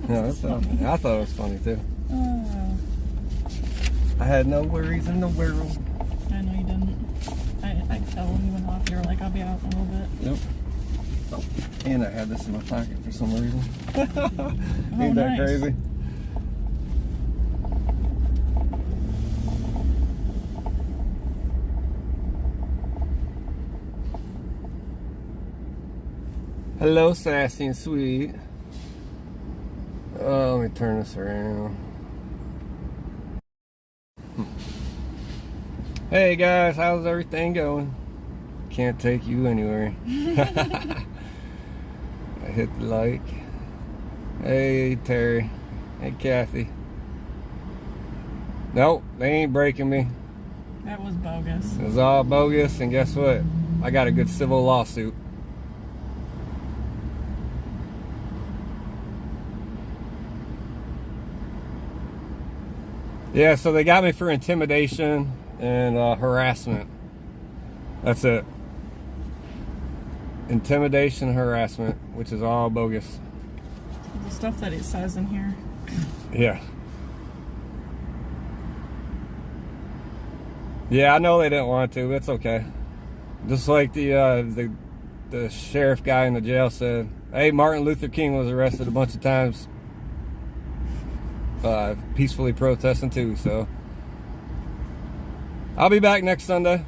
No, that's funny. I thought it was funny too. I had no worries in the world. I know you didn't. I could tell when you went off. You were like, I'll be out in a little bit. Yep. Oh, and I had this in my pocket for some reason. Oh, Ain't that nice. crazy? Hello, sassy and sweet. Oh, let me turn this around. Hey guys, how's everything going? Can't take you anywhere. I hit the like. Hey Terry. Hey Kathy. Nope, they ain't breaking me. That was bogus. It was all bogus, and guess what? I got a good civil lawsuit. Yeah, so they got me for intimidation and harassment. That's it. Intimidation, harassment, which is all bogus. The stuff that it says in here. Yeah. Yeah, I know they didn't want to. It's okay. Just like the sheriff guy in the jail said, hey, Martin Luther King was arrested a bunch of times peacefully protesting too, so I'll be back next Sunday.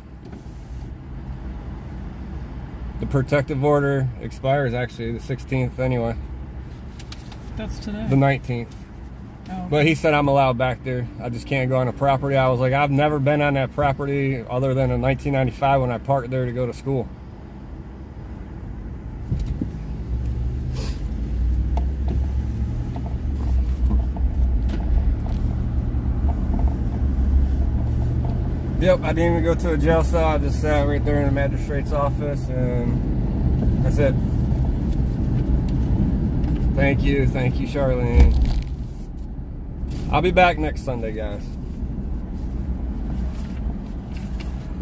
The protective order expires actually the 16th anyway. That's today. The 19th. Oh. But he said I'm allowed back there. I just can't go on the property. I was like, I've never been on that property other than in 1995 when I parked there to go to school. Yep, I didn't even go to a jail cell. I just sat right there in the magistrate's office, and that's it. Thank you, Charlene. I'll be back next Sunday, guys.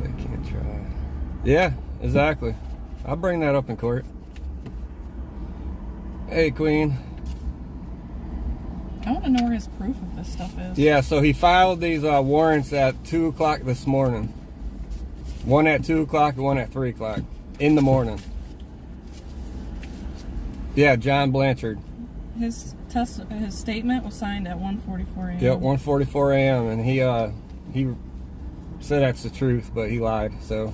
They can't try. Yeah, exactly. I'll bring that up in court. Hey, Queen. I want to know where his proof of this stuff is. Yeah, so he filed these warrants at 2 o'clock this morning. One at 2 o'clock and one at 3 o'clock in the morning. Yeah, John Blanchard. His statement was signed at 1:44 a.m. Yep, 1:44 a.m. and he said that's the truth, but he lied. So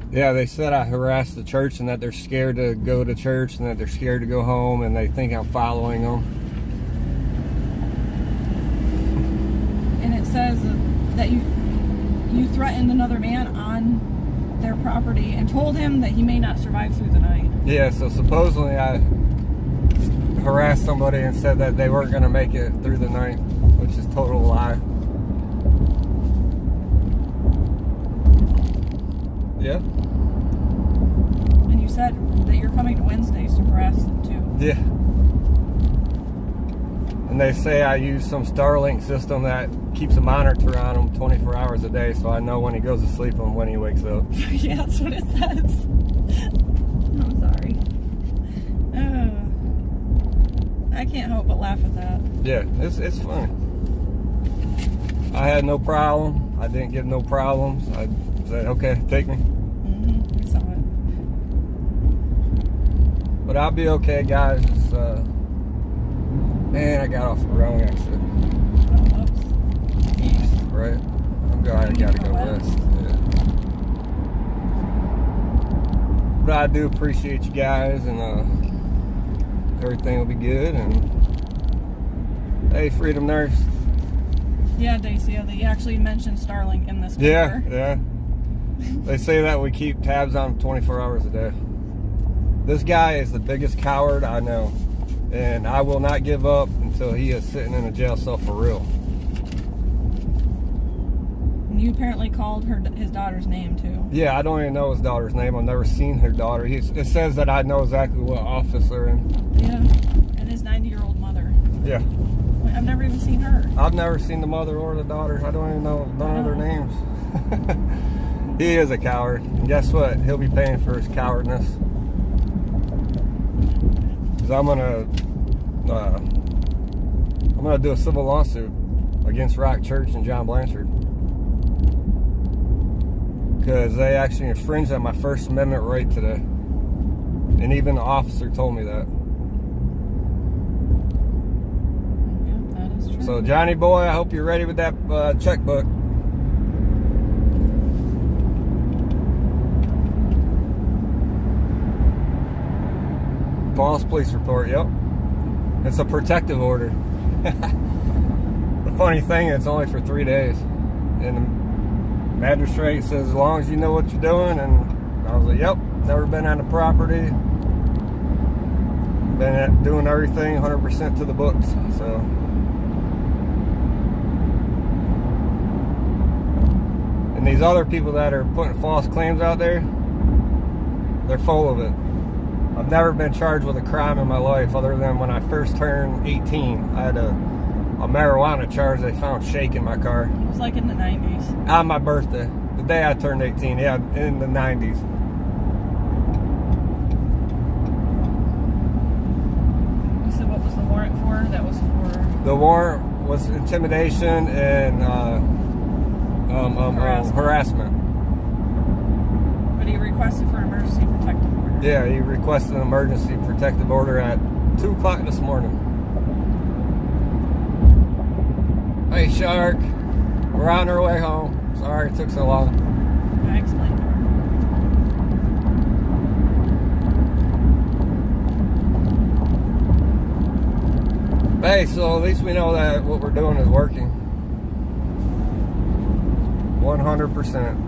yeah, they said I harassed the church and that they're scared to go to church and that they're scared to go home and they think I'm following them. And it says that you threatened another man on their property and told him that he may not survive through the night. Yeah, so supposedly I harassed somebody and said that they weren't going to make it through the night, which is total lie. Yeah. And you said that you're coming to Wednesdays to harass them too. Yeah. And they say I use some Starlink system that keeps a monitor on him 24 hours a day, so I know when he goes to sleep and when he wakes up. Yeah, that's what it says. I'm sorry. I can't help but laugh at that. Yeah, it's funny. I had no problem. I didn't get no problems. I said, okay, take me. I saw it. But I'll be okay, guys. It's, man, I got off the wrong exit. Oh, oops. Right? I gotta go rest. Yeah. But I do appreciate you guys, and everything will be good. And hey, Freedom Nurse. Yeah, Dacia, they actually mentioned Starlink in this paper. Yeah. They say that we keep tabs on him 24 hours a day. This guy is the biggest coward I know, and I will not give up until he is sitting in a jail cell for real. And you apparently called his daughter's name too. Yeah, I don't even know his daughter's name. I've never seen her daughter. It says that I know exactly what office they're in. Yeah, and his 90-year-old mother. Yeah. I've never even seen her. I've never seen the mother or the daughter. I don't even know none of their names. He is a coward. And guess what? He'll be paying for his cowardness. is I'm gonna do a civil lawsuit against Rock Church and John Blanchard because they actually infringed on my First Amendment right today, and even the officer told me that. Yep, that is true. So Johnny boy, I hope you're ready with that checkbook. False police report, yep. It's a protective order. The funny thing, it's only for 3 days. And the magistrate says, as long as you know what you're doing, and I was like, yep, never been on the property. Been doing everything 100% to the books, so. And these other people that are putting false claims out there, they're full of it. I've never been charged with a crime in my life other than when I first turned 18. I had a marijuana charge. They found shake in my car. It was like in the 90s. On my birthday. The day I turned 18. Yeah, in the 90s. You said what was the warrant for? That was for... The warrant was intimidation and harassment. But he requested for an emergency protective order. Yeah, he requested an emergency protective order at 2 o'clock this morning. Hey, Shark. We're on our way home. Sorry it took so long. I explained to her. Hey, so at least we know that what we're doing is working. 100%.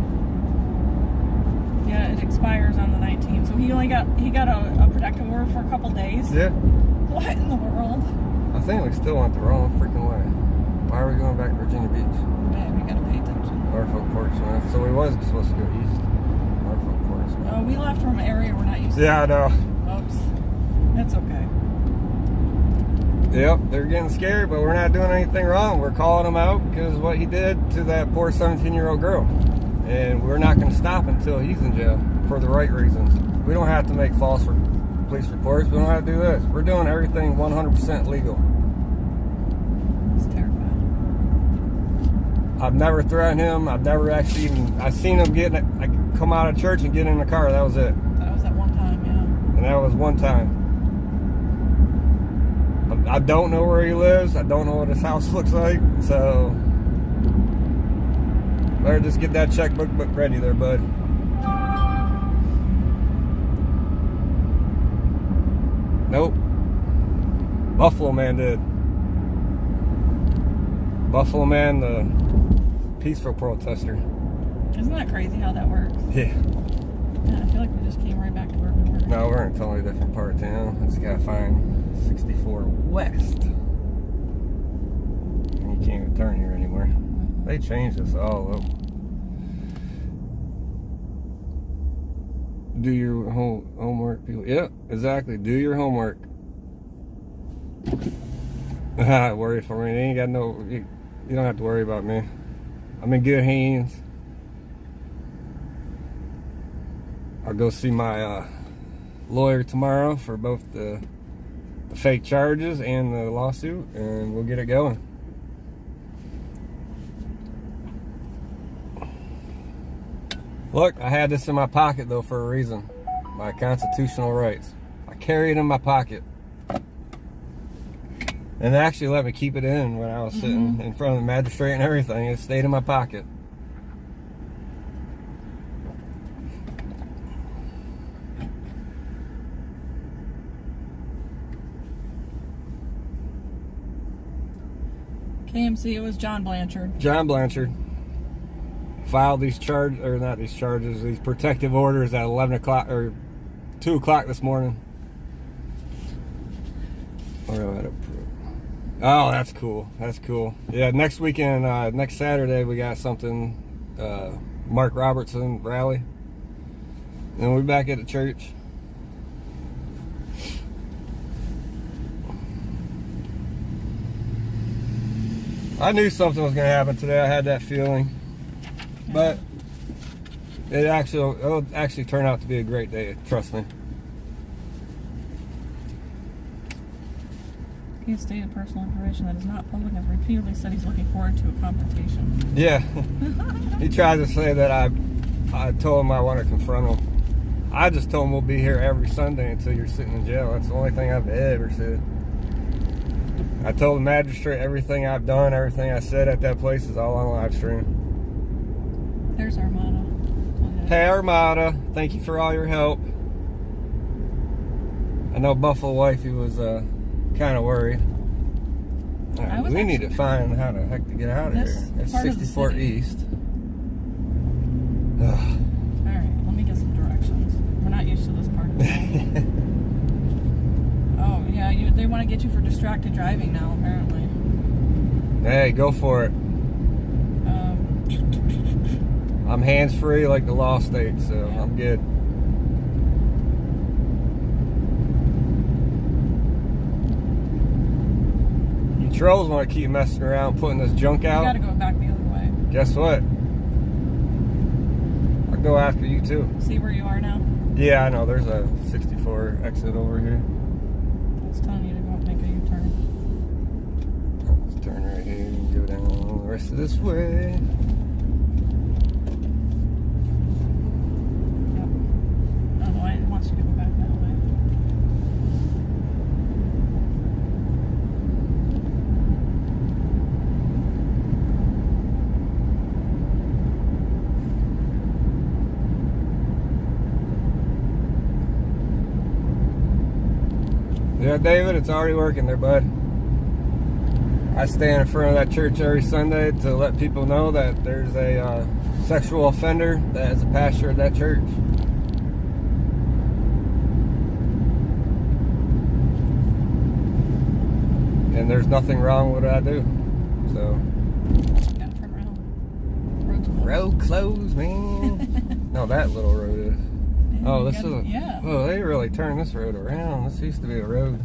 Yeah, it expires on the 19th. So he got a protective order for a couple days. Yeah. What in the world? I think we still went the wrong freaking way. Why are we going back to Virginia Beach? Yeah, we gotta pay attention. Norfolk Portsmouth. So we was supposed to go east. Norfolk Portsmouth. Oh, we left from an area we're not used to. Yeah, I know. Oops. That's okay. Yep, they're getting scared, but we're not doing anything wrong. We're calling him out because of what he did to that poor 17-year-old girl. And we're not going to stop until he's in jail for the right reasons. We don't have to make false police reports. We don't have to do this. We're doing everything 100% legal. It's terrifying. I've never threatened him. I've never actually even... I seen him come out of church and get in the car. That was it. That was that one time, yeah. And that was one time. I don't know where he lives. I don't know what his house looks like. So... better just get that checkbook ready there, bud. Nope. Buffaloman did. Buffaloman, the peaceful protester. Isn't that crazy how that works? Yeah. Yeah, I feel like we just came right back to where we were. No, we're in a totally different part of town. I just gotta find 64 West. And you can't even turn here anymore. They changed this all up. Do your homework, people. Yep, exactly. Do your homework. Worry for me. You ain't got no. You don't have to worry about me. I'm in good hands. I'll go see my lawyer tomorrow for both the fake charges and the lawsuit, and we'll get it going. Look, I had this in my pocket though for a reason. My constitutional rights. I carry it in my pocket. And they actually let me keep it in when I was sitting in front of the magistrate and everything. It stayed in my pocket. KMC, it was John Blanchard. John Blanchard filed these charges, or not these charges, these protective orders at 11 o'clock or 2 o'clock this morning. Oh, that's cool. That's cool. Yeah, next weekend, next Saturday, we got something, Mark Robertson rally. And we'll be back at the church. I knew something was going to happen today. I had that feeling. But it'll actually turn out to be a great day. Trust me. He has stated personal information that is not public and repeatedly said he's looking forward to a confrontation. Yeah. He tried to say that I told him I want to confront him. I just told him we'll be here every Sunday until you're sitting in jail. That's the only thing I've ever said. I told the magistrate everything I've done, everything I said at that place is all on live stream. There's Armada. Hey Armada, thank you for all your help. I know Buffalo Wifey was kind of worried. Right, we need to find how the heck to get out of here. It's 64 East. Alright, let me get some directions. We're not used to this part of the city. Oh, yeah, they want to get you for distracted driving now, apparently. Hey, go for it. I'm hands-free like the law states, so yeah. I'm good. You trolls want to keep messing around putting this junk out. You gotta go back the other way. Guess what? I'll go after you too. See where you are now? Yeah, I know. There's a 64 exit over here. It's telling you to go make a U-turn. Let's turn right here and go down the rest of this way. You to go back that way. Yeah, David, it's already working there, bud. I stand in front of that church every Sunday to let people know that there's a sexual offender that is a pastor at that church. And there's nothing wrong with what I do. So. Gotta turn around. Road's closed. Road closed, man. No, that little road is. Oh, this is a. Yeah. Oh, they really turned this road around. This used to be a road.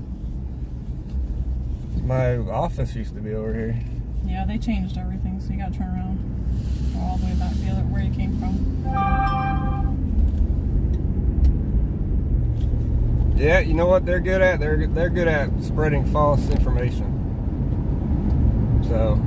My office used to be over here. Yeah, they changed everything, so you gotta turn around. Go all the way back the other where you came from. Yeah, you know what they're good at? They're good at spreading false information. So.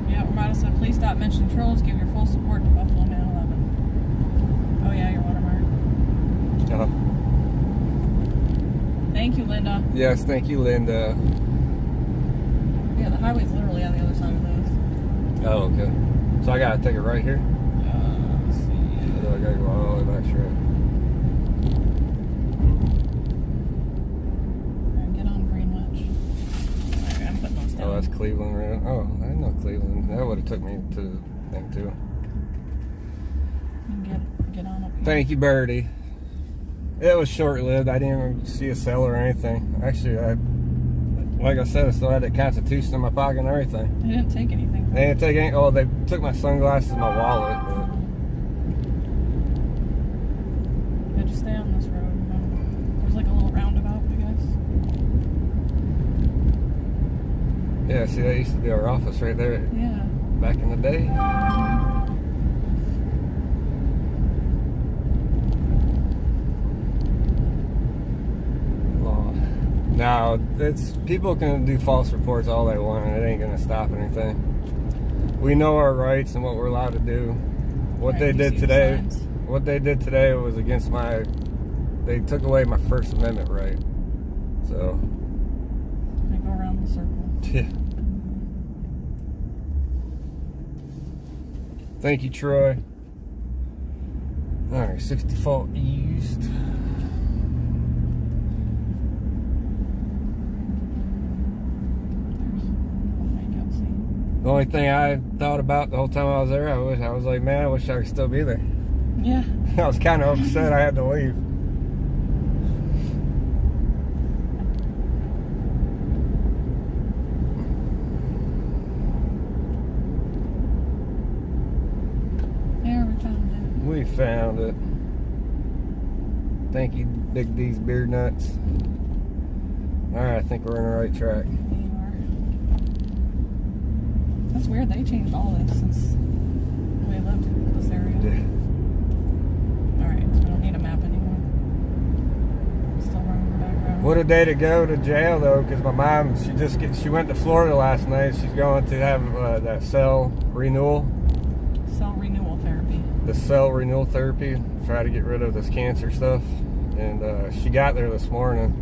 Yeah, Ramada said, please stop mentioning trolls. Give your full support to Buffaloman11. Oh yeah, your watermark. Thank you, Linda. Yes, thank you, Linda. Yeah, the highway's literally on the other side of this. Oh, okay. So I gotta take it right here? Let's see. I gotta go all the way back straight. Alright, get on Greenwich. Alright, I'm putting those down. Oh, that's Cleveland Road. Oh, I didn't know Cleveland. That would have took me to the thing too. Get on up here. Thank you, Birdie. It was short-lived. I didn't even see a cell or anything. Actually, like I said, I still had the Constitution in my pocket and everything. They didn't take anything. They didn't take any. Oh, they took my sunglasses and my wallet. Yeah, just stay on this road. There's like a little roundabout, I guess. Yeah, see, that used to be our office right there. Yeah. Back in the day. Now, it's people can do false reports all they want, and it ain't gonna stop anything. We know our rights and what we're allowed to do. What they did today was against my. They took away my First Amendment right. So. They go around the circle. Yeah. Thank you, Troy. All right, 64 East. The only thing I thought about the whole time I was there, I was like, man, I wish I could still be there. Yeah. I was kind of upset I had to leave. Yeah, we found it. We found it. Thank you, Big D's Beard Nuts. All right, I think we're on the right track. That's weird. They changed all this since we lived in this area. Alright, so we don't need a map anymore. Still running in the background. What a day to go to jail though, because my mom, she went to Florida last night. She's going to have that cell renewal. Cell renewal therapy. The cell renewal therapy, try to get rid of this cancer stuff. And she got there this morning.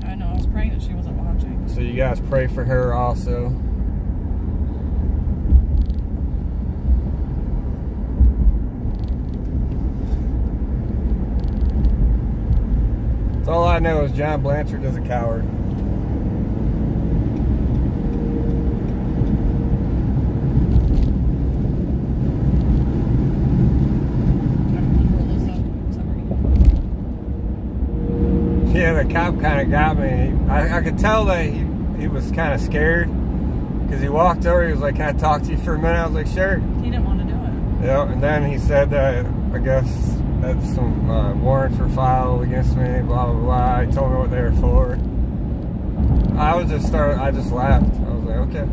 I know, I was praying that she wasn't watching. So you guys pray for her also. That's all I know is John Blanchard is a coward. Yeah, the cop kind of got me. I could tell that he was kind of scared because he walked over. He was like, "Can I talk to you for a minute?" I was like, "Sure." He didn't want to do it. Yeah, and then he said that I guess that some warrants were filed against me. Blah blah blah. He told me what they were for. I just laughed. I was like, okay.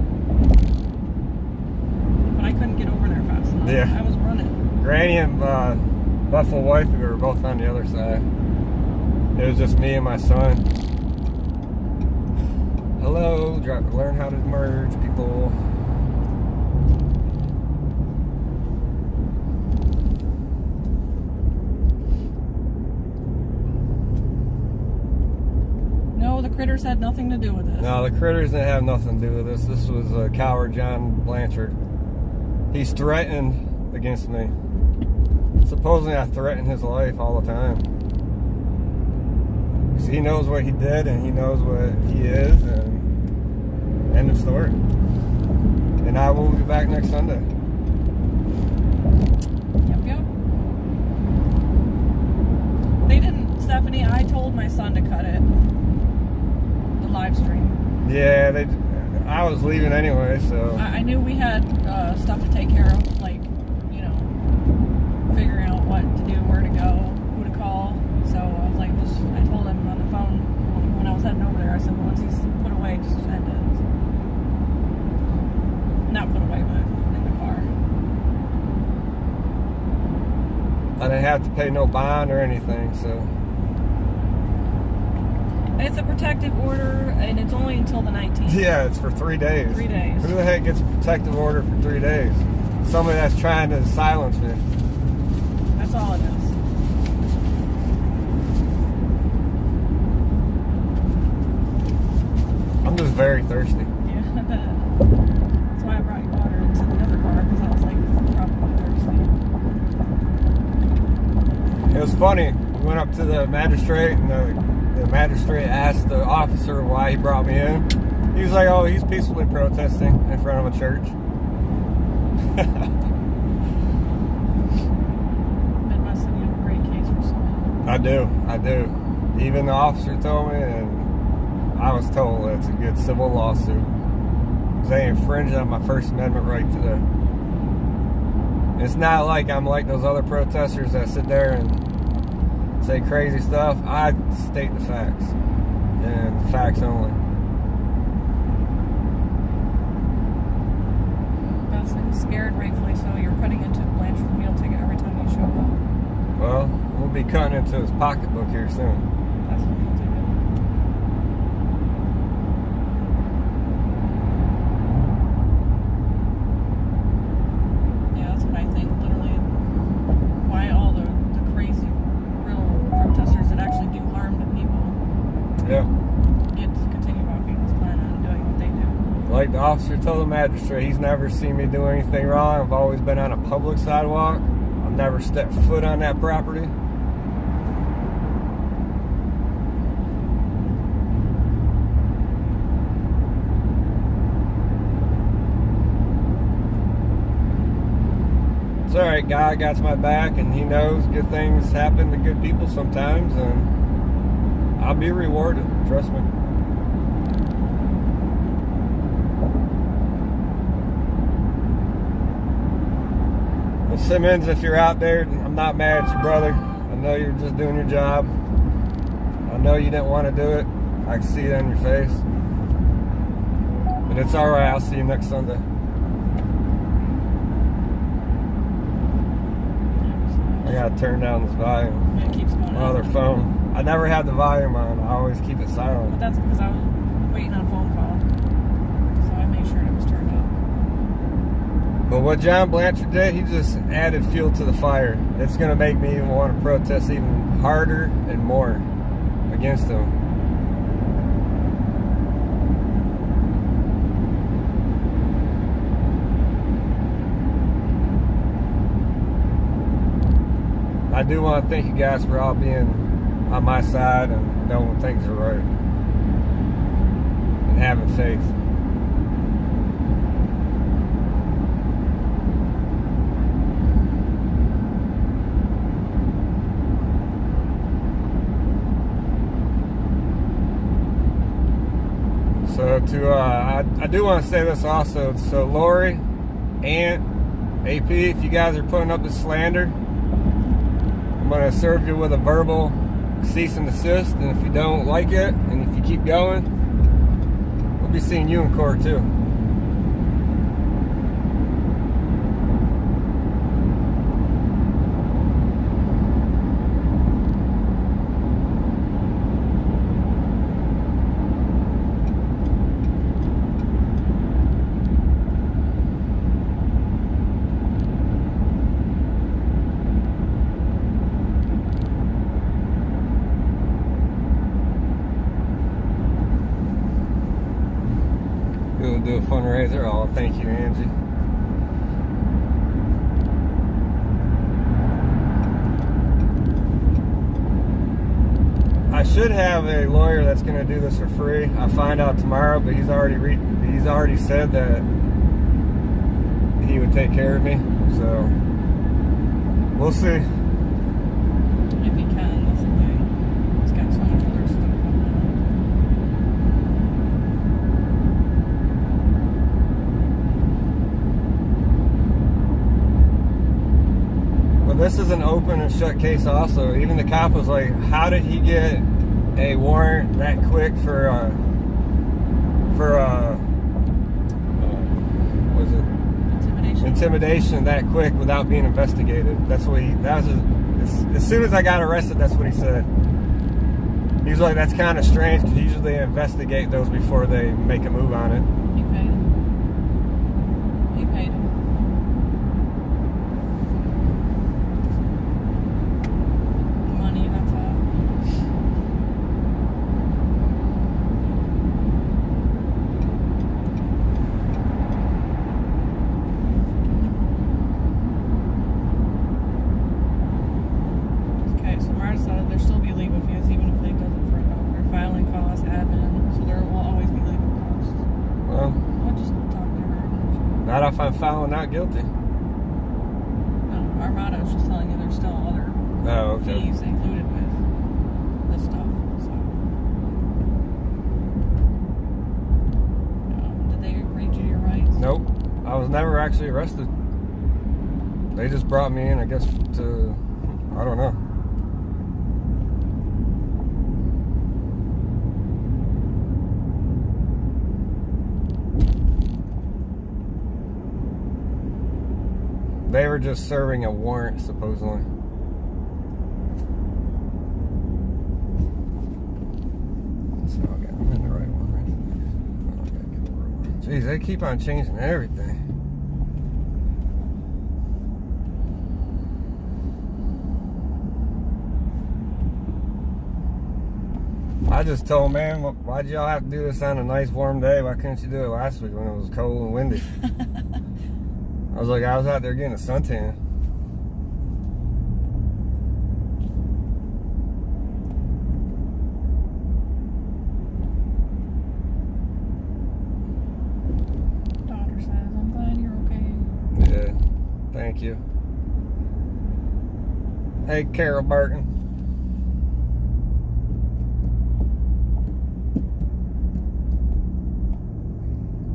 But I couldn't get over there fast enough. Yeah. I was running. Granny and Buffaloman11 were both on the other side. It was just me and my son. Hello, learn how to merge, people. No, the critters had nothing to do with this. No, the critters didn't have nothing to do with this. This was a coward, John Blanchard. He's threatened against me. Supposedly I threaten his life all the time. Because he knows what he did and he knows what he is, and end of story. And I will be back next Sunday. Yep. They didn't, Stephanie, I told my son to cut it. The live stream. Yeah, I was leaving anyway, so. I knew we had stuff to take care of, like, you know, figuring out what to do, where to go, who to call. So I was like, I told him on the phone when I was heading over there, I said, well, once he's put away, just end it. Not put away, but in the car. I didn't have to pay no bond or anything, so. It's a protective order, and it's only until the 19th. Yeah, it's for 3 days. 3 days. Who the heck gets a protective order for 3 days? Somebody that's trying to silence me. That's all it is. I'm just very thirsty. Yeah, I bet. That's why I brought you water into the other car, because I was like, this is probably thirsty. It was funny. We went up to the magistrate, and the magistrate asked the officer why he brought me in. He was like, "Oh, he's peacefully protesting in front of a church." Midwest, you have a great case for someone. I do. Even the officer told me, and I was told it's a good civil lawsuit. They infringed on my First Amendment right to the. It's not like I'm like those other protesters that sit there and say crazy stuff. I state the facts, and the facts only. That's scared, rightfully so. You're putting into Blanchard's meal ticket every time you show up. Well, we'll be cutting into his pocketbook here soon. That's the meal ticket. Yeah, that's what I think. Literally, why all the crazy, real protesters that actually do harm to people Yeah. get to continue walking this planet and doing what they do. Like the officer told the magistrate, he's never seen me do anything wrong. I've always been on a public sidewalk. I've never stepped foot on that property. It's alright, God got my back, and he knows good things happen to good people sometimes, and I'll be rewarded, trust me. Well, Simmons, if you're out there, I'm not mad at you, brother. I know you're just doing your job. I know you didn't want to do it. I can see it on your face. But it's alright, I'll see you next Sunday. I gotta turn down this volume. It keeps going My up. other phone. I never had the volume on. I always keep it But silent. that's because I was waiting on a phone call. So I made sure it was turned up. But what John Blanchard did, he just added fuel to the fire. It's gonna make me even want to protest even harder and more against him. I do want to thank you guys for all being on my side and knowing things are right and having faith. So I do want to say this also. So Lori, Aunt, AP, if you guys are putting up the slander, I'm going to serve you with a verbal cease and desist, and if you don't like it, and if you keep going, we'll be seeing you in court too. We'll do a fundraiser. Oh, thank you, Angie. I should have a lawyer that's going to do this for free. I'll find out tomorrow, but he's already said that he would take care of me. So we'll see. If he can, that's the thing. He's got so much other stuff going on. But this is an open and shut case also. Even the cop was like, how did he get a warrant that quick for what was it? Intimidation that quick without being investigated. That was as soon as I got arrested, that's what he said. He was like, that's kind of strange because usually they investigate those before they make a move on it. He paid him. He paid him. Money, that's all. Okay, so Marta said there'll still be legal fees even if they does it for $1. Filing costs, admin, so there will always be legal costs. Well, I'll just talk to her. not if I'm found not guilty. No, Armada is just telling you there's still other Oh, okay. fees included with this stuff. So, did they read you your rights? Nope. I was never actually arrested. They just brought me in, I guess, to, I don't know. They were just serving a warrant, supposedly. So, okay, I'm in the right one, right? Oh, I gotta get the right one. Jeez, they keep on changing everything. I just told man, why'd y'all have to do this on a nice warm day? Why couldn't you do it last week when it was cold and windy? I was like, I was out there getting a suntan. Daughter says, I'm glad you're okay. Yeah, thank you. Hey, Carol Burton.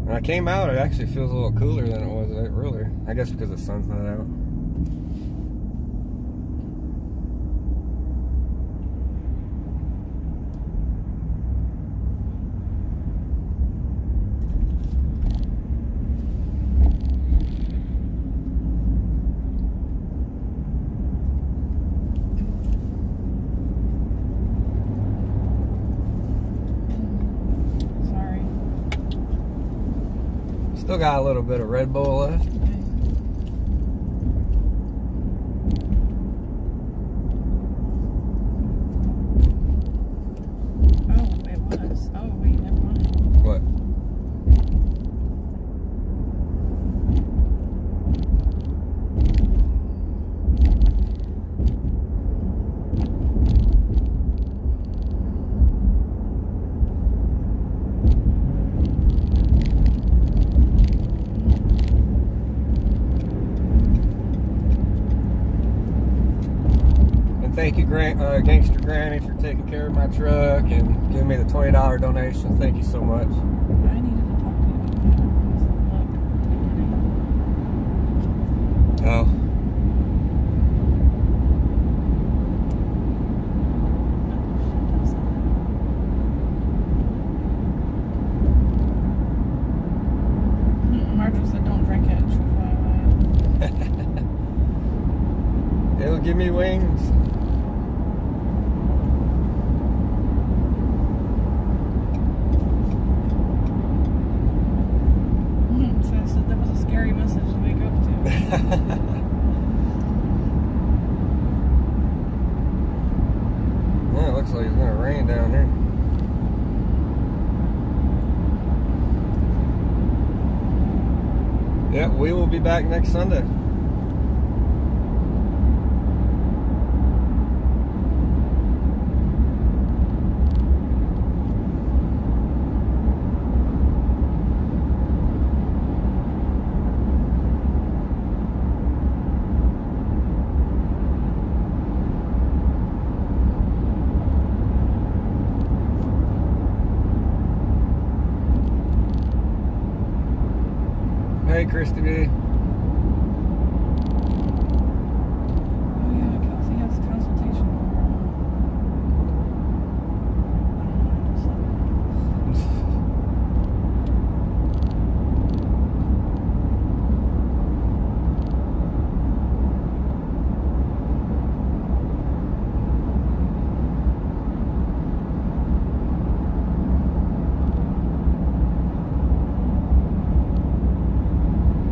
When I came out, it actually feels a little cooler than it was earlier. I guess because the sun's not out. Still got a little bit of Red Bull left. Okay. Oh, it was. Oh, wait, never mind. What? Thank you, Gangster Granny, for taking care of my truck and giving me the $20 donation. Thank you so much. I needed to talk to you about that. Oh. Marjorie said don't drink it, she'll fly away. It'll give me wings. So that was a scary message to wake up to. Well, it looks like it's gonna rain down here. Yep, we will be back next Sunday. Hey, Christy B. Oh yeah, Kelsey has consultation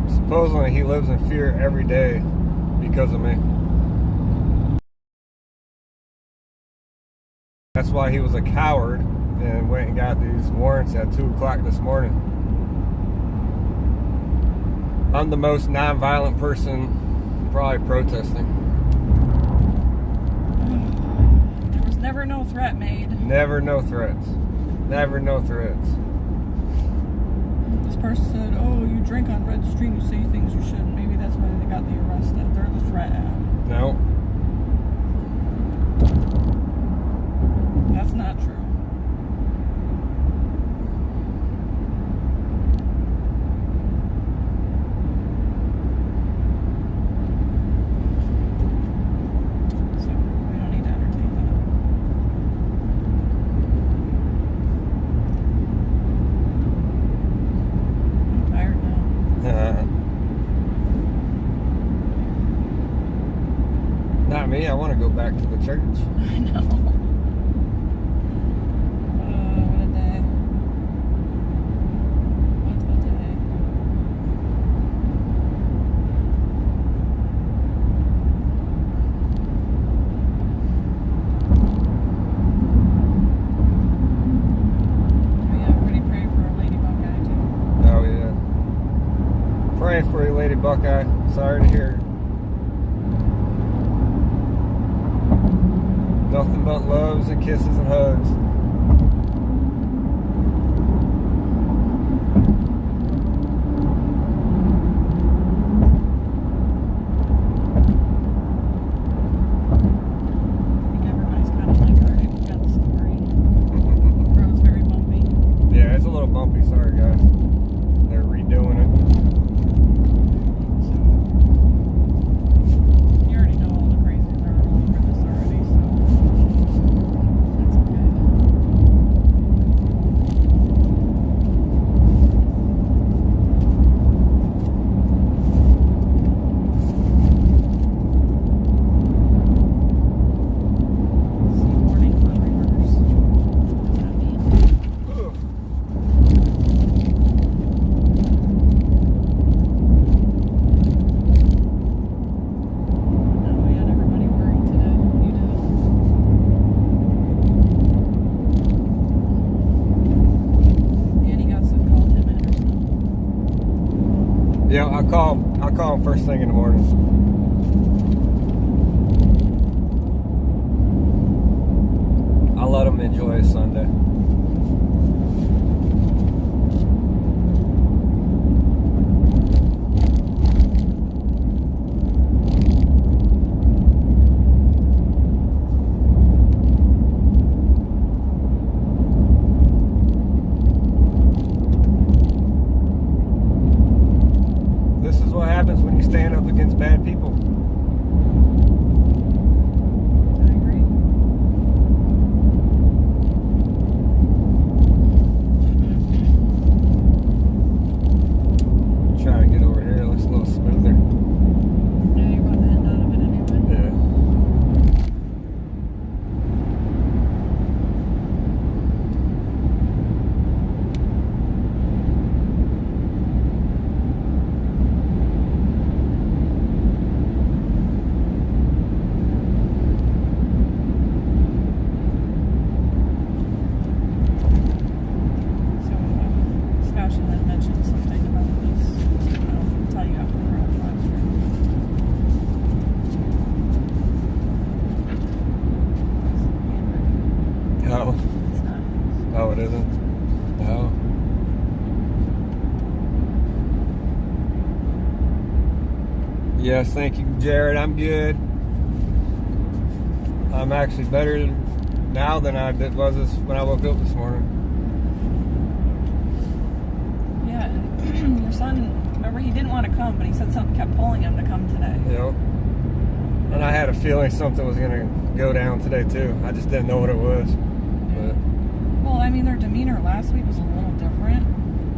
Supposedly he lives in fear every day because of me. That's why he was a coward and went and got these warrants at 2 o'clock this morning. I'm the most non-violent person probably protesting. There was never no threat made. Never no threats. Never no threats. This person said, oh, you drink on Red Street, you say things you shouldn't. Maybe that's why they got the arrest at. They're the threat ad. No. That's not true. So, we don't need to entertain that. I'm tired now. Not me. I want to go back to the church. I know. What a day. What a day. Oh yeah, everybody pray for our Lady Buckeye too. Oh, yeah. Praying for you, Lady Buckeye. Sorry to hear. Nothing but loves and kisses and hugs. I think everybody's kind of like already got the story. The road's very bumpy. Yeah, it's a little bumpy. Sorry, guys. They're redoing it. So, you already know all the crazies are all over this already, so that's okay. call him first thing in the morning. I'll let him enjoy his Sunday. This is what happens when you stand up against bad people. I agree. Try to get over here. It looks a little smoother. Yeah, you're about to end out of it anyway. Yeah. Sebastian had mentioned something about this. I'll tell you after we're off live stream. Oh. It's not his. Oh, it isn't? No. Yes, thank you, Jared. I'm good. I'm actually better now than I was when I woke up this morning. Yeah, and your son, remember he didn't want to come, but he said something kept pulling him to come today. Yep. And I had a feeling something was going to go down today, too. I just didn't know what it was. But Well, I mean, their demeanor last week was a little different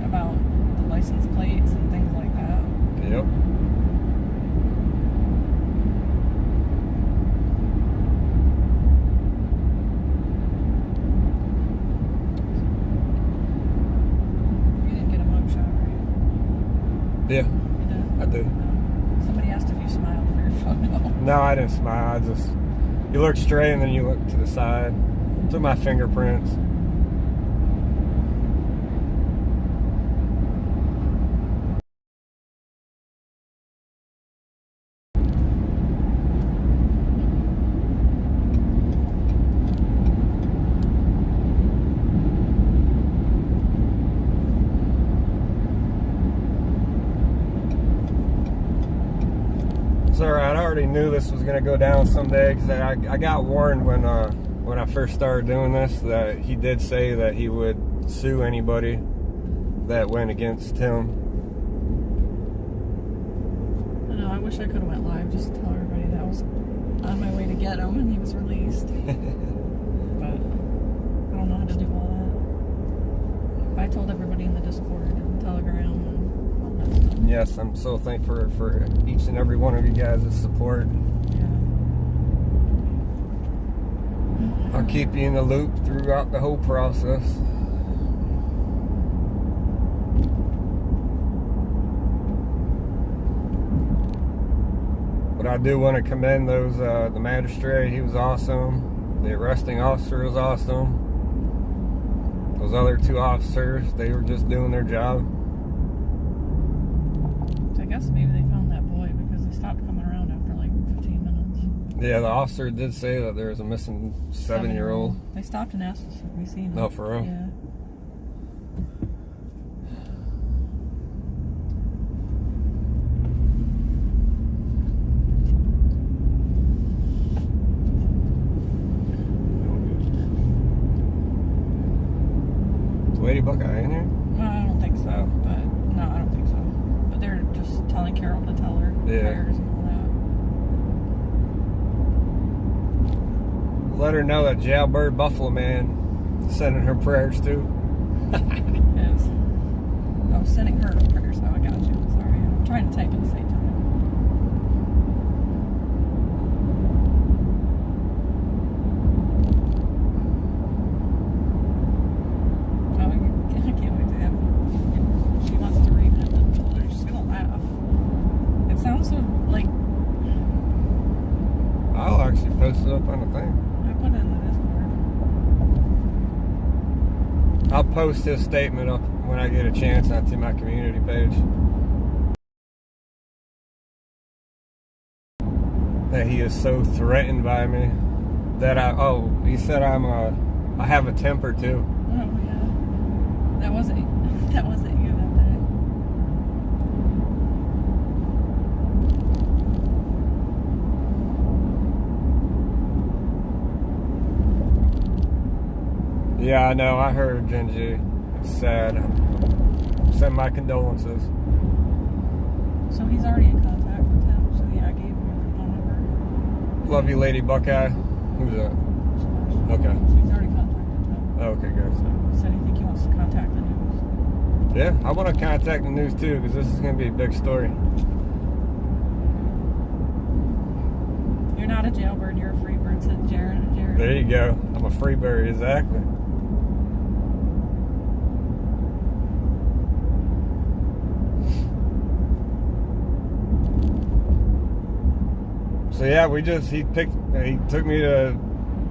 about the license plates and things like that. yep. You didn't get a mugshot, right? Yeah, You did? I did. Somebody asked if you smiled for your photo. No, I didn't smile. You look straight and then you look to the side. Took my fingerprints. It's alright. I already knew this was gonna go down someday because I got warned when I first started doing this that he did say that he would sue anybody that went against him. I know, I wish I could have went live just to tell everybody that I was on my way to get him and he was released. But I don't know how to do all that. But I told everybody in the Discord and Telegram and all that stuff. Yes, I'm so thankful for each and every one of you guys' support. Yeah. I'll keep you in the loop throughout the whole process. But I do want to commend the magistrate. He was awesome. The arresting officer was awesome. Those other two officers, they were just doing their job. So I guess maybe they found that boy because they stopped coming around after like 15 minutes. Yeah, the officer did say that there was a missing 7-year-old. They stopped and asked us if we seen him. No, for real? Yeah. Lady Buckeye in here? No, I don't think so. No. But no, I don't think so. But they're just telling Carol to tell her prayers and all that. Let her know that jailbird Buffalo Man sending her prayers too. Yes. I was sending her prayers, so I got you. Sorry. I'm trying to type at the same time. Oh, I can't wait to have she wants to read it and told her she's gonna laugh. It sounds so like I'll actually post it up on the thing. I put it in the Discord. I'll post his statement up when I get a chance onto my community page. that he is so threatened by me that he said I have a temper too. Oh yeah, that wasn't you that day. Yeah, I know. I heard, Genji. It's sad. Send my condolences. So he's already in contact with him. So yeah, I gave him your phone number. Love you, Lady Buckeye. Who's that? Okay. So he's already contacted them. Okay, good. So he said he think he wants to contact the news. Yeah, I want to contact the news too, because this is going to be a big story. You're not a jailbird, you're a free bird, said Jared. There you go. I'm a free bird, exactly. So yeah, he took me to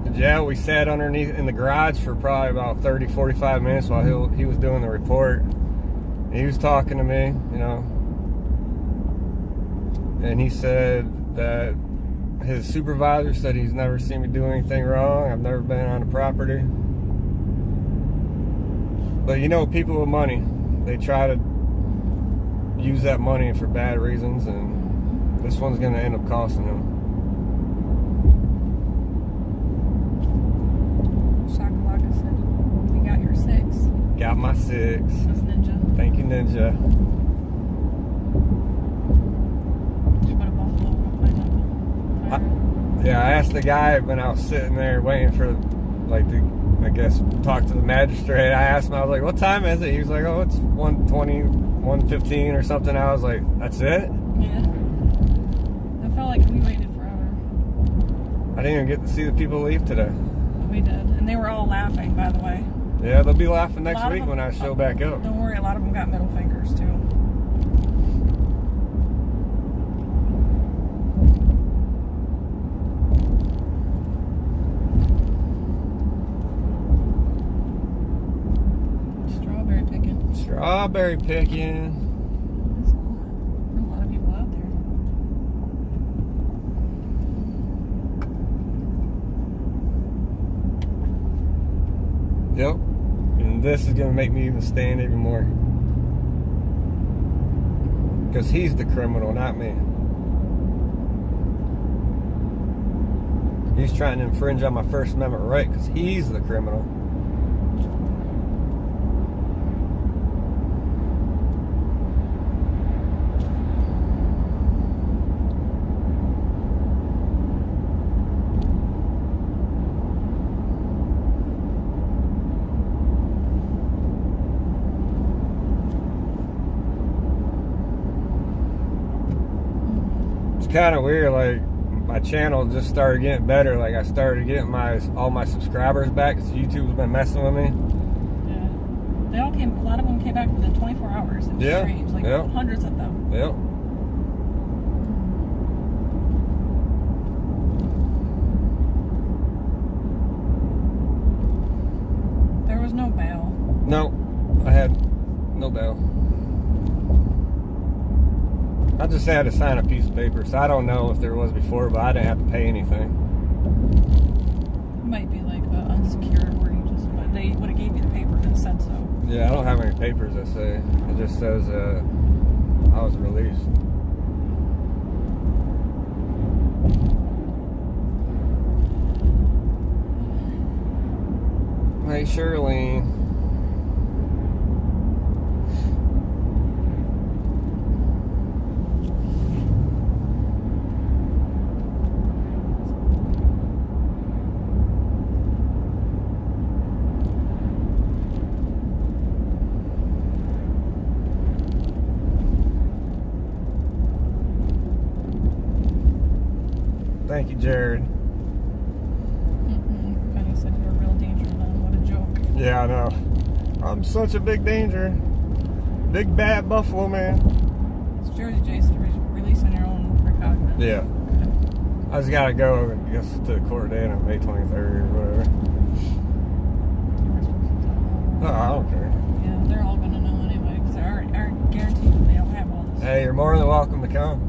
the jail. We sat underneath in the garage for probably about 30-45 minutes while he was doing the report. And he was talking to me, you know, and he said that his supervisor said he's never seen me do anything wrong. I've never been on the property. But you know, people with money, they try to use that money for bad reasons, and this one's going to end up costing him. Shakalaka said, "You got your 6." Got my 6. That's Ninja. Thank you, Ninja. Did you put a Buffaloman11? Yeah, I asked the guy when I was sitting there waiting for, I guess, talk to the magistrate. I asked him, I was like, what time is it? He was like, oh, it's 1:20, 1:15 or something. I was like, that's it? Yeah. I felt like we waited forever. I didn't even get to see the people leave today. We did. And they were all laughing, by the way. Yeah, they'll be laughing next week when I show back up. Don't worry, a lot of them got middle fingers, too. Strawberry picking. Strawberry picking. There's a lot of people out there. Yep. And this is going to make me even stand even more. Because he's the criminal, not me. He's trying to infringe on my First Amendment right because he's the criminal. Kind of weird, like my channel just started getting better. Like I started getting all my subscribers back because YouTube's been messing with me. Yeah, they all came. A lot of them came back within 24 hours. It was strange, like hundreds of them. Yep. There was no bail. No, I had no bail. I just had to sign a piece of paper, so I don't know if there was before, but I didn't have to pay anything. It might be like unsecured, where you just, but they would have gave you the paper that said so. Yeah, I don't have any papers that say. It just says I was released. Hey, Shirley. Thank you, Jared. Penny said you were a real danger then. What a joke. Yeah, I know. I'm such a big danger. Big bad Buffalo man. It's Jersey Jason release on your own recognizance. Yeah. Okay. I just gotta go, I guess, to the court date on May 23rd or whatever. You were supposed to tell them all. Oh, I don't care. Yeah, they're all gonna know anyway, because I already guaranteed they don't have all this. Hey, you're more than welcome to come.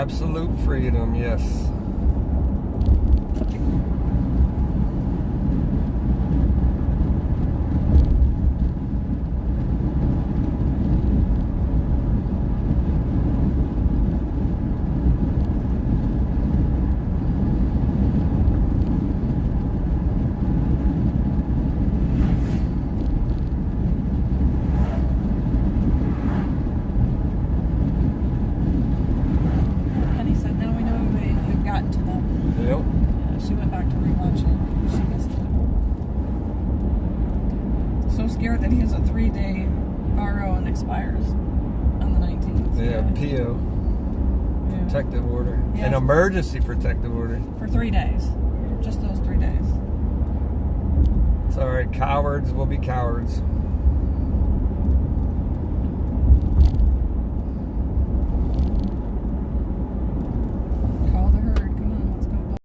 Absolute freedom, yes. Scared that he has a 3-day RO and expires on the 19th. Yeah, PO. Yeah. Protective order. Yeah, An emergency protective order. For 3 days. Just those 3 days. It's alright, cowards will be cowards. Call the herd. Come on, let's go.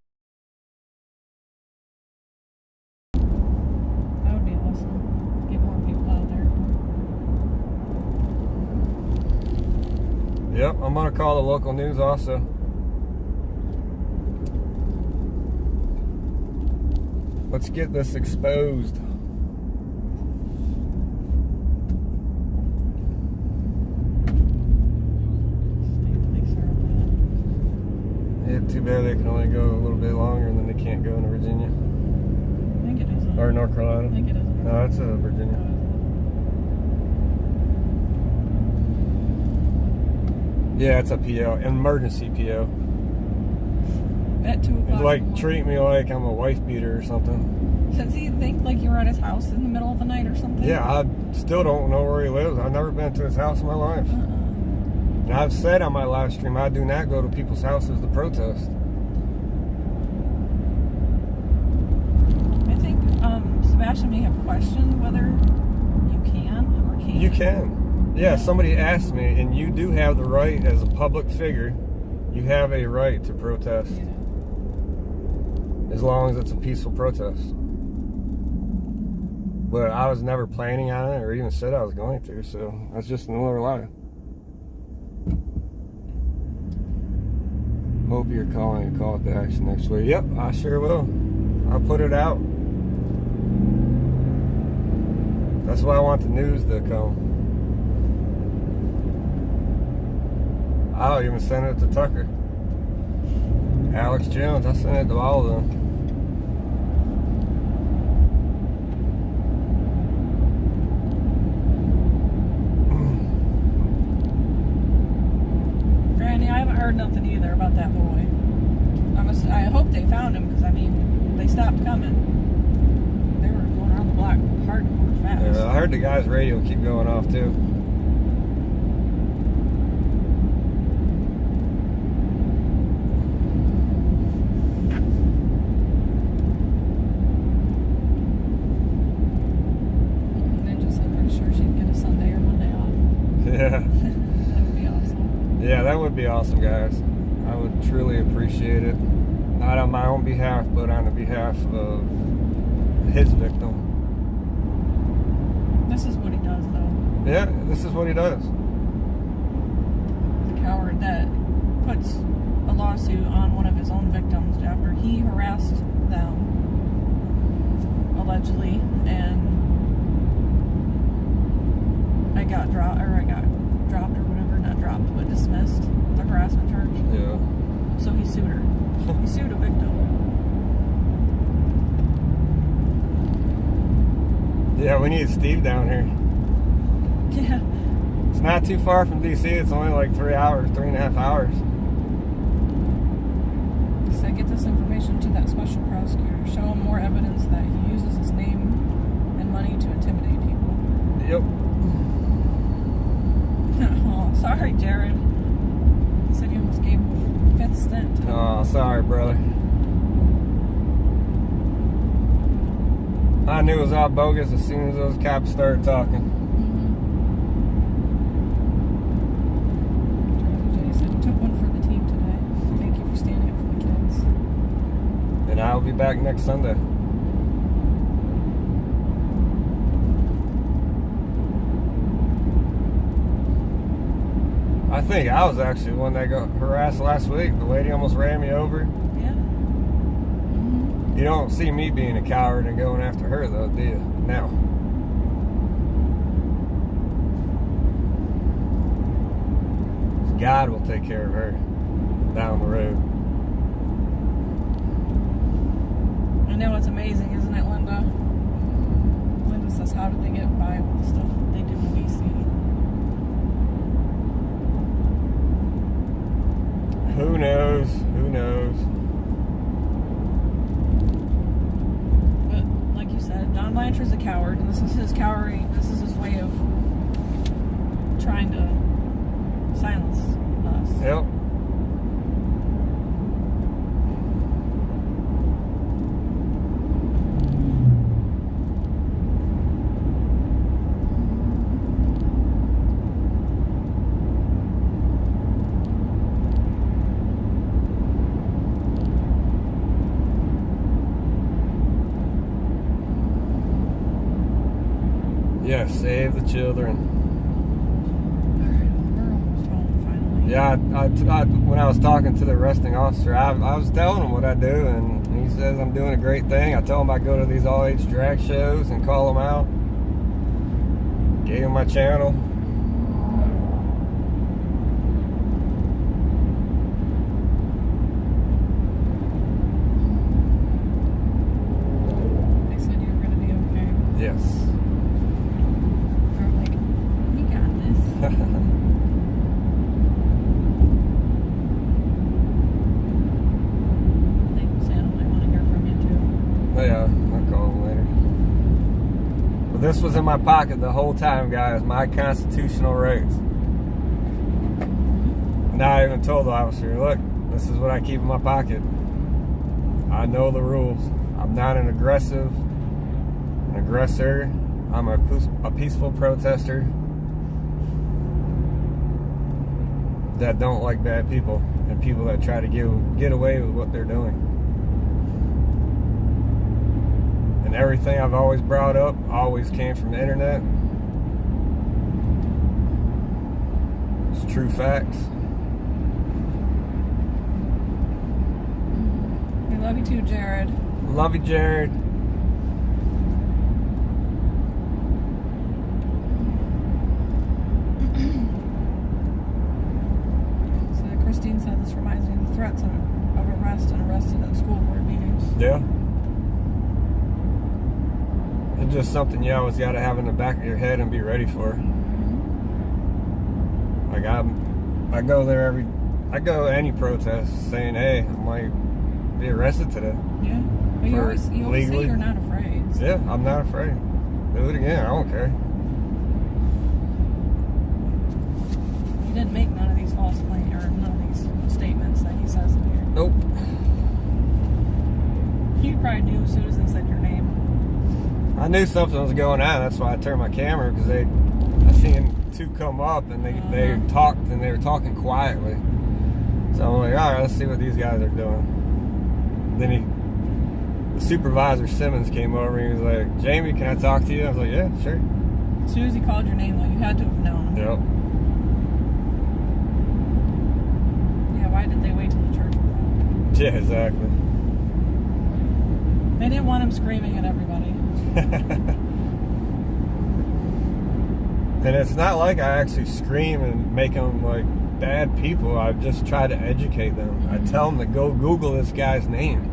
That would be awesome. Get more people out there. Yep, I'm gonna call the local news also. Let's get this exposed. Yeah, too bad they can only go a little bit longer and then they can't go into Virginia. I think it is. Or North Carolina. I think it is. No, it's Virginia. Yeah, it's a PO, emergency PO. At 2 o'clock. Like, treat me like I'm a wife beater or something. Does he think like you were at his house in the middle of the night or something? Yeah, I still don't know where he lives. I've never been to his house in my life. And I've said on my live stream, I do not go to people's houses to protest. I think Sebastian may have questioned whether you can or can't. You can. Yeah, somebody asked me, and you do have the right as a public figure. You have a right to protest. Yeah. As long as it's a peaceful protest. But I was never planning on it or even said I was going to, so that's just another lie. Hope you're calling and call it to action next week. Yep, I sure will. I'll put it out. That's why I want the news to come. I'll even send it to Tucker. Alex Jones, I sent it to all of them. Granny, I haven't heard nothing either about that boy. I hope they found him because, I mean, they stopped coming. They were going around the block hardcore fast. Yeah, I heard the guy's radio keep going off too. Yeah. That would be awesome. Yeah, that would be awesome, guys. I would truly appreciate it. Not on my own behalf, but on the behalf of his victim. This is what he does, though. Yeah, this is what he does. The coward that puts a lawsuit on one of his own victims after he harassed them, allegedly, and I got dropped or whatever, not dropped, but dismissed the harassment charge. Yeah. So he sued her. He sued a victim. Yeah, we need Steve down here. Yeah. It's not too far from DC. It's only like 3.5 hours. So get this information to that special prosecutor. Show him more evidence that he uses his name and money to intimidate people. Yep. Oh, sorry, Jared. He said you almost gave him a 5th stint. Oh, sorry, brother. I knew it was all bogus as soon as those cops started talking. Jay said you took one for the team today. Thank you for standing up for the kids. And I'll be back next Sunday. I think I was actually the one that got harassed last week. The lady almost ran me over. Yeah. Mm-hmm. You don't see me being a coward and going after her, though, do you? Now. God will take care of her down the road. I know, it's amazing, isn't it, Linda? Linda says, how did they get by with the stuff they do in DC? Who knows? Who knows? But like you said, John Blanchard's a coward, and this is his cowardly. This is his way of trying to silence us. Yep. Yes, save the children. Alright, we're almost home finally. Yeah, I when I was talking to the arresting officer, I was telling him what I do, and he says I'm doing a great thing. I tell him I go to these all-age drag shows and call them out. Gave him my channel. They said you were going to be okay. Yes. They're like, we got this. I think Santa might want to hear from you too. Oh, yeah, I'll call him later. But this was in my pocket the whole time, guys. My constitutional rights. Now I even told the officer, look, this is what I keep in my pocket. I know the rules. I'm not an aggressor. I'm a peaceful protester that don't like bad people and people that try to get away with what they're doing. And everything I've always brought up always came from the internet. It's true facts. We love you too, Jared. Love you, Jared. So Christine said this reminds me of the threats of arrested at school board meetings. Yeah. It's just something you always got to have in the back of your head and be ready for. Like I go there I go to any protest saying, hey, I might be arrested today. Yeah. But you always say legally. you're not afraid. So. Yeah, I'm not afraid. Do it again. I don't care. He didn't make none of these false claims or none of these statements that he says in here. Nope. You probably knew as soon as they said your name. I knew something was going on. That's why I turned my camera, because I seen two come up and they talked, and they were talking quietly. So I'm like, all right, let's see what these guys are doing. Then the supervisor Simmons came over and he was like, Jamie, can I talk to you? I was like, yeah, sure. As soon as he called your name, though, you had to have known. Yep. Yeah, why did they wait till the church was out? Yeah, exactly. They didn't want him screaming at everybody. And it's not like I actually scream and make them like bad people. I just try to educate them. I tell them to go Google this guy's name.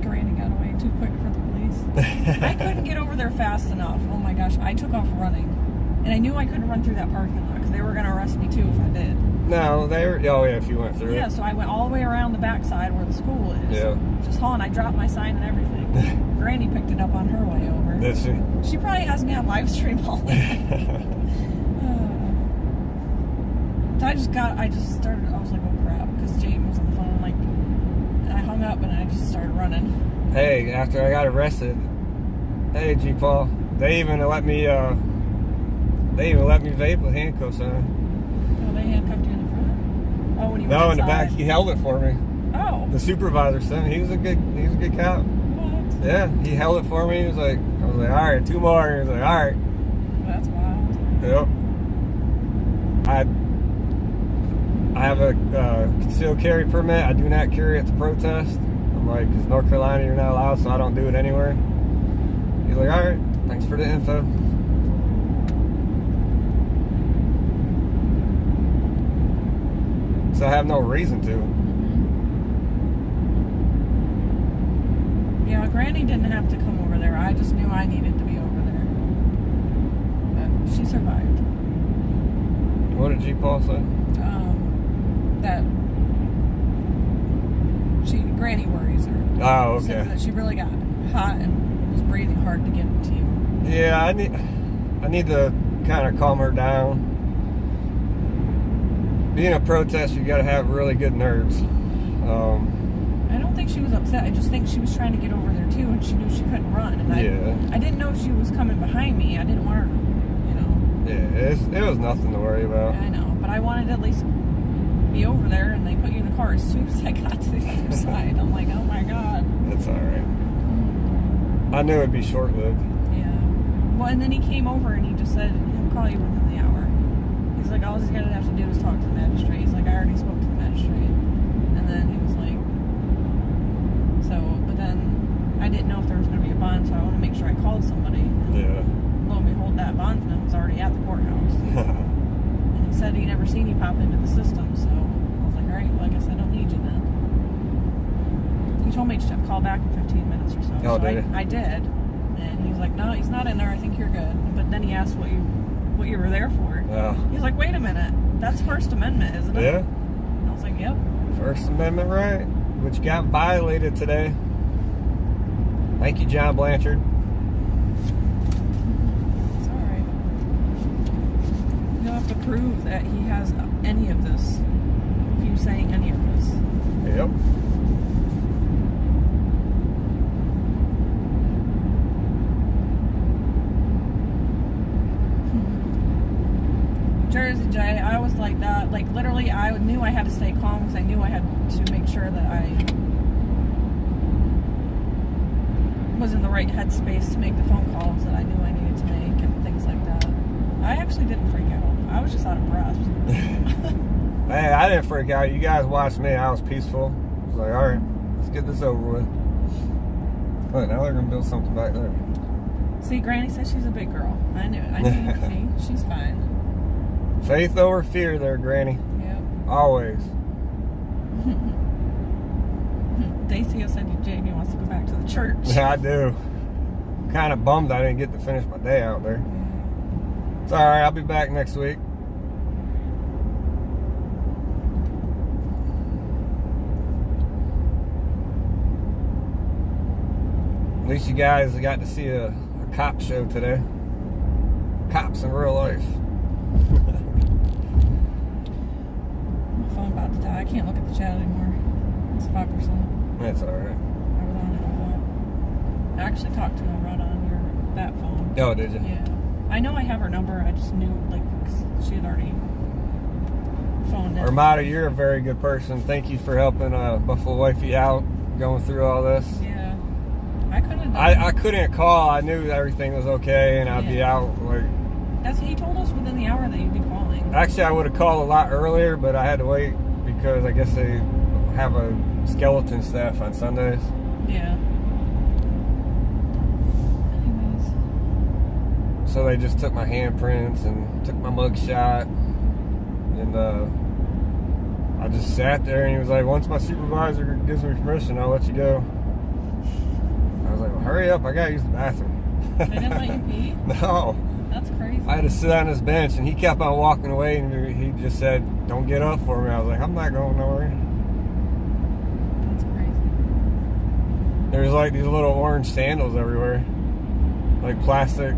Granny got away too quick for the police. I couldn't get over there fast enough. Oh my gosh, I took off running. And I knew I couldn't run through that parking lot because they were going to arrest me too if I did. No, they were, oh yeah, if you went through Yeah, it. so I went all the way around the backside where the school is. Yeah. Just hauling. I dropped my sign and everything. Granny picked it up on her way over. Did she? She probably has me on live stream all day. I just started, I was like, oh crap, because Jamie was on the phone, like, and I hung up and I just started running. Hey, after I got arrested, hey G-Paul, they even let me vape with handcuffs on. Oh, they handcuffed you in the front? Oh, when you went No, in the inside. back, he held it for me. Oh. The supervisor said he was a good cop. What? Yeah, he held it for me. He was like, I was like, all right, two more. He was like, all right. That's wild. Yep. I have a concealed carry permit. I do not carry at the protest. I'm like, because North Carolina, you're not allowed, so I don't do it anywhere. He's like, all right, thanks for the info. So I have no reason to. Yeah, Granny didn't have to come over there. I just knew I needed to be over there. But she survived. What did G-Paul say? That Granny worries her. Oh, She says okay. that she really got hot and was breathing hard to get to you. Yeah, I need to kind of calm her down. Being a protester, you got to have really good nerves. I don't think she was upset. I just think she was trying to get over there too, and she knew she couldn't run. And I didn't know she was coming behind me. I didn't want her, you know. Yeah, it was nothing to worry about. I know, but I wanted to at least be over there, and they put you in the car as soon as I got to the other side. I'm like, oh my god. That's all right. I knew it'd be short-lived. Yeah. Well, and then he came over and he just said he'll call you within the hour. He's like, all he's gonna have to do is talk to the magistrate. He's like, I already spoke to the magistrate. And then he was like, but then I didn't know if there was gonna be a bond, so I want to make sure I called somebody. And Yeah. lo and behold, that bondsman was already at the courthouse. And he said he never seen you pop into the system, so I was like, all right, well, I guess I don't need you then. He told me to call back in 15 minutes or so. Oh, So did he? I did. And he was like, no, he's not in there. I think you're good. But then he asked what you were there for. Oh. He's like, wait a minute. That's First Amendment, isn't it? Yeah. And I was like, yep. First Amendment right, which got violated today. Thank you, John Blanchard. It's all right. You don't have to prove that he has any of this. If you saying any of this. Yep. Jersey J, I was like that. Like, literally, I knew I had to stay calm because I knew I had to make sure that I was in the right headspace to make the phone calls that I knew I needed to make and things like that. I actually didn't freak out. I was just out of breath. Hey, I didn't freak out. You guys watched me. I was peaceful. I was like, all right, let's get this over with. But now they're going to build something back there. See, Granny says she's a big girl. I knew it. See, she's fine. Faith over fear there, Granny. Yep. Always. Dacia said Jamie wants to go back to the church. Yeah, I do. Kind of bummed I didn't get to finish my day out there. Yeah. It's all right. I'll be back next week. At least you guys got to see a cop show today. Cops in real life. My phone about to die. I can't look at the chat anymore. It's 5%. That's all right. I was on it a lot. I actually talked to him right on that phone. Oh, did you? Yeah. I know I have her number. I just knew, like, 'cause she had already phoned in. Armada, you're a very good person. Thank you for helping Buffalo Wifey out, going through all this. Yeah. I couldn't have done I couldn't call. I knew everything was okay, and I'd be Yeah. out. Like, he told us within the hour that you'd be calling. actually, I would have called a lot earlier, but I had to wait because I guess they have a skeleton staff on Sundays. Yeah. Anyways. So they just took my handprints and took my mug shot, and I just sat there, and he was like, once my supervisor gives me permission, I'll let you go. I was like, well, hurry up, I gotta use the bathroom. They didn't let you pee? No. That's crazy. I had to sit on his bench, and he kept on walking away, and he just said, don't get up for me. I was like, I'm not going nowhere. That's crazy. There's like these little orange sandals everywhere. Like plastic.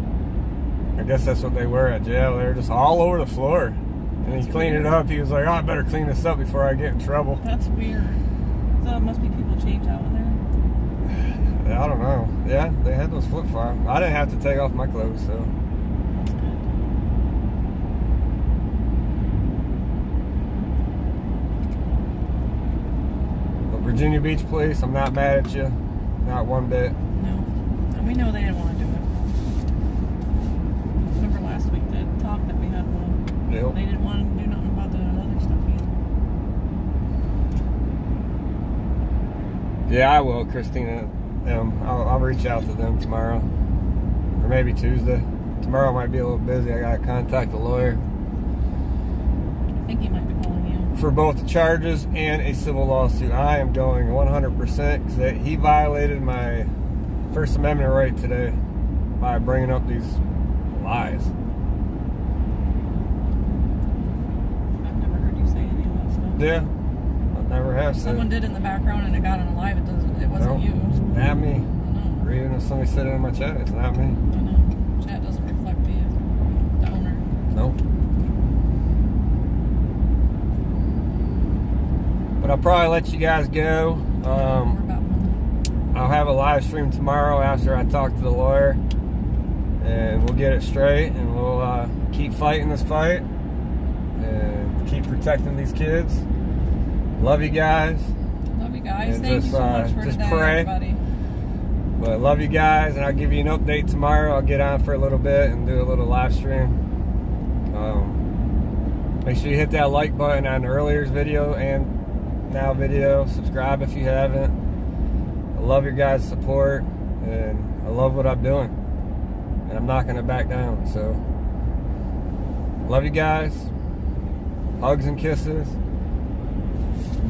I guess that's what they wear at jail. They're just all over the floor. And he cleaned it up. He was like, oh, I better clean this up before I get in trouble. That's weird. So it must be people change out in there. I don't know. Yeah, they had those flip-flops. I didn't have to take off my clothes, so. That's good. But Virginia Beach Police, I'm not mad at you. Not one bit. No. And we know they didn't want to do it. Remember last week, that talk that we had one. Yep. They didn't want to do nothing about the other stuff either. Yeah, I will, Christina. I'll reach out to them tomorrow. Or maybe Tuesday. Tomorrow might be a little busy. I gotta contact the lawyer. I think he might be calling you. For both the charges and a civil lawsuit. I am going 100% because he violated my First Amendment right today by bringing up these lies. I've never heard you say any of that stuff. Yeah, I never have said. Someone did in the background and it got on live. It wasn't you. It's not me. I know. Or even if somebody said it in my chat, it's not me. I know. Chat doesn't reflect the owner. Nope. But I'll probably let you guys go. We're about Monday. I'll have a live stream tomorrow after I talk to the lawyer, and we'll get it straight, and we'll keep fighting this fight and keep protecting these kids. Love you guys. Love you guys. And Thank just, you so much for just today, pray. everybody. But love you guys, and I'll give you an update tomorrow. I'll get on for a little bit and do a little live stream. Make sure you hit that like button on the earlier video and now video. Subscribe if you haven't. I love your guys' support, and I love what I'm doing, and I'm not going to back down. So love you guys. Hugs and kisses.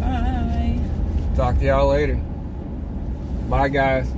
Bye. Talk to y'all later. Bye, guys.